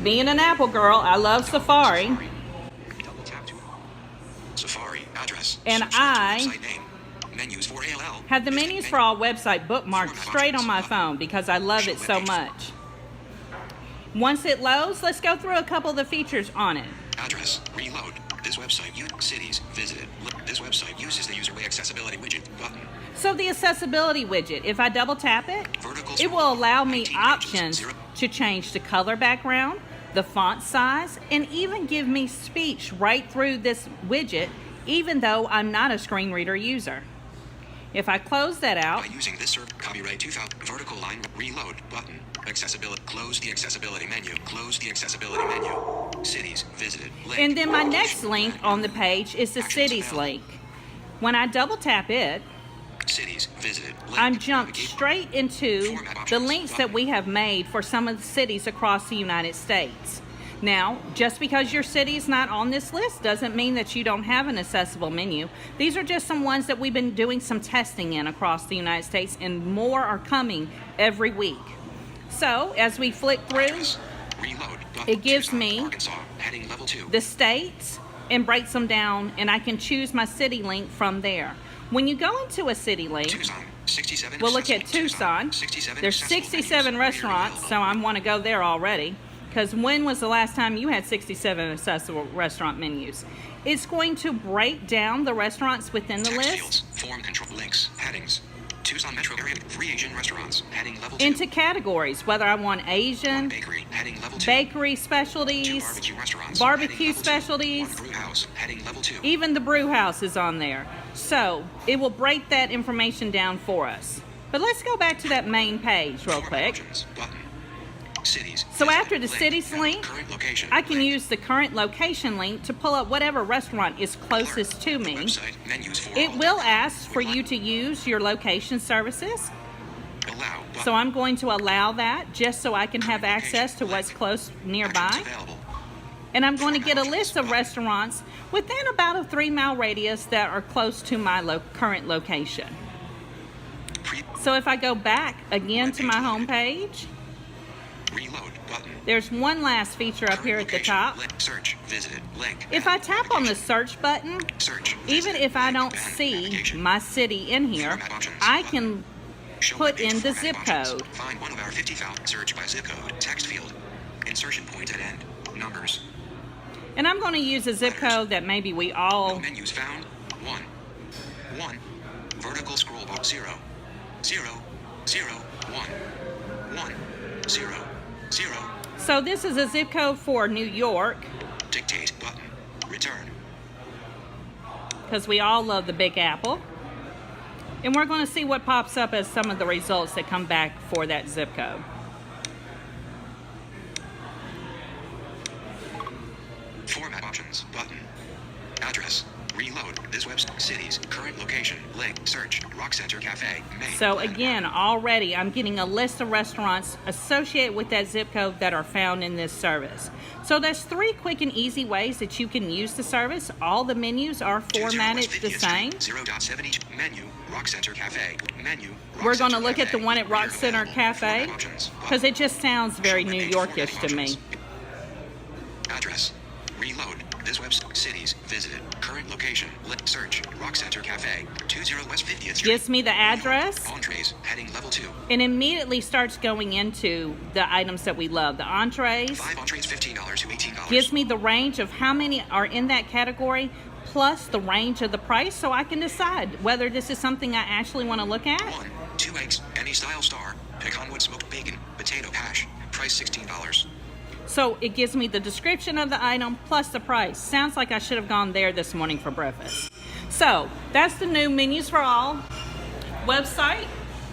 Being an Apple girl, I love Safari. Double tap to Safari address. And I Menus4ALL. have the Menus for All website bookmarked straight on my phone because I love it so much. Once it loads, let's go through a couple of the features on it. Address. Reload. This website cities visited. This website uses the user way accessibility widget button. So the accessibility widget, if I double tap it, it will allow me options to change the color background, the font size, and even give me speech right through this widget, even though I'm not a screen reader user. If I close that out, By using this copyright 2000 vertical line reload button. Accessibility. Close the accessibility menu. Close the accessibility menu. Cities visited. Link. and then my next link on the page is the cities link. When I double tap it, Cities visited. Link. I'm jumped Navigate. straight into Format the options links that button. we have made for some of the cities across the United States. Now, just because your city is not on this list doesn't mean that you don't have an accessible menu. These are just some ones that we've been doing some testing in across the United States, and more are coming every week. So, as we flick through Address. Reload button. it gives Tucson, me Arkansas. Heading level 2. the states and breaks them down, and I can choose my city link from there. When you go into a city link, Tucson. 67. we'll look at accessible. Tucson. 67 There's accessible 67 menus. restaurants, so I want to go there already. Because when was the last time you had 67 accessible restaurant menus? It's going to break down the restaurants within the Text list fields. Form control links. Headings. Tucson metro area. Free Asian restaurants. Heading level 2. into categories, whether I want One Asian, bakery. Heading level 2. bakery 2 specialties, barbecue restaurants. barbecue heading level 2. specialties. One brew house. Heading level 2. even the brew house is on there. So it will break that information down for us. But let's go back to that main page real Format quick. options button. Cities. So visited. after the Link. cities Heading link, current location. I can Link. use the current location link to pull up whatever restaurant is closest to The me. website, Menus4ALL. It will ask for you to use your location services. Allow button. So I'm going to allow that just so I can have access to what's close nearby. Actions available. And I'm going to get a list of restaurants within about a 3-mile radius that are close to my current location. Pre- So if I go back again to my home page, Reload button. there's one last feature up here at the Location. top. Link. Search. Visited. Link. If I tap on the search button, Search. even Visited. if I Link. don't Ban. see Navigation. my city in here, Format options I button. can Show put web page in the formatting zip options. code. Find one of our 50,000. Search by zip code. Text field. Insertion point at end. Numbers. And I'm going to use a zip code that maybe we No all, menus found. 1. 1. Vertical scroll bar. 0. 0. 0. 1. 1. 0. 0. so this is a zip code for New York, Dictate button. Return. because we all love the Big Apple. And we're going to see what pops up as some of the results that come back for that zip code. Format options button. Address. Reload. This website. Cities. Current location. Link. Search. Rock Center Cafe. Main. So again, already I'm getting a list of restaurants associated with that zip code that are found in this service. So there's 3 quick and easy ways that you can use the service. All the menus are 20 formatted West the 50th same. Street, 0.70 menu. Rock Center Cafe. Menu. Rock We're going to Center look at the Cafe. one at Rock Reader Center available. Cafe Format options button. because it just sounds very Show New web page Yorkish formatting to me. options. Address. Reload. This website. Cities. Visited. Current location. Link. Search. Rock Center Cafe. 20 West 50th Street. Gives me the address Entrees. Heading level 2. and immediately starts going into the items that we love. The entrees 5 entrees $15 to $18. gives me the range of how many are in that category plus the range of the price so I can decide whether this is something I actually want to look at. 1. 2 eggs. Any style star. Pecan wood smoked bacon. Potato hash. Price $16. So it gives me the description of the item plus the price. Sounds like I should have gone there this morning for breakfast. So that's the new Menus for All website.